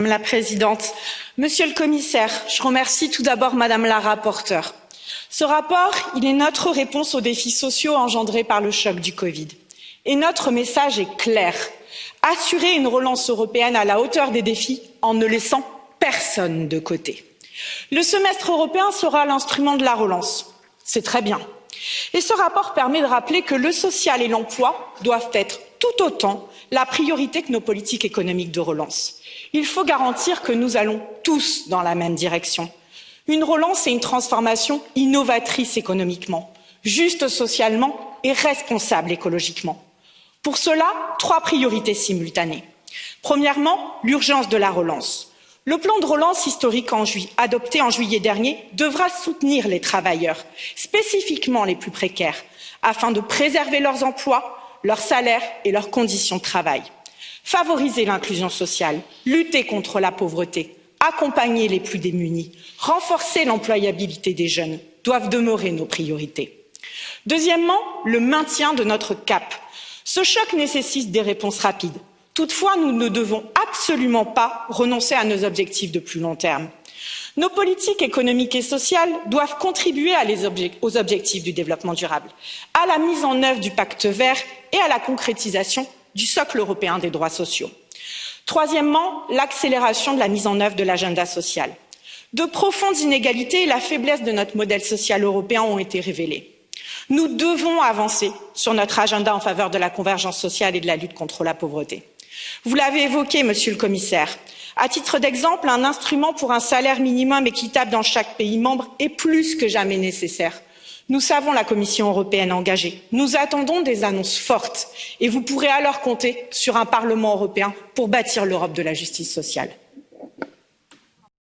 Madame la Présidente, Monsieur le Commissaire, je remercie tout d'abord Madame la rapporteure. Ce rapport, il est notre réponse aux défis sociaux engendrés par le choc du Covid. Et notre message est clair. Assurer une relance européenne à la hauteur des défis en ne laissant personne de côté. Le semestre européen sera l'instrument de la relance. C'est très bien. Et ce rapport permet de rappeler que le social et l'emploi doivent être tout autant la priorité que nos politiques économiques de relance. Il faut garantir que nous allons tous dans la même direction. Une relance et une transformation innovatrice économiquement, juste socialement et responsable écologiquement. Pour cela, 3 priorités simultanées. Premièrement, l'urgence de la relance. Le plan de relance historique adopté en juillet dernier devra soutenir les travailleurs, spécifiquement les plus précaires, afin de préserver leurs emplois, leurs salaires et leurs conditions de travail. Favoriser l'inclusion sociale, lutter contre la pauvreté, accompagner les plus démunis, renforcer l'employabilité des jeunes doivent demeurer nos priorités. Deuxièmement, le maintien de notre cap. Ce choc nécessite des réponses rapides. Toutefois, nous ne devons absolument pas renoncer à nos objectifs de plus long terme. Nos politiques économiques et sociales doivent contribuer aux objectifs du développement durable, à la mise en œuvre du pacte vert et à la concrétisation du socle européen des droits sociaux. Troisièmement, l'accélération de la mise en œuvre de l'agenda social. De profondes inégalités et la faiblesse de notre modèle social européen ont été révélées. Nous devons avancer sur notre agenda en faveur de la convergence sociale et de la lutte contre la pauvreté. Vous l'avez évoqué, Monsieur le Commissaire. À titre d'exemple, un instrument pour un salaire minimum équitable dans chaque pays membre est plus que jamais nécessaire. Nous savons la Commission européenne engagée. Nous attendons des annonces fortes et vous pourrez alors compter sur un Parlement européen pour bâtir l'Europe de la justice sociale.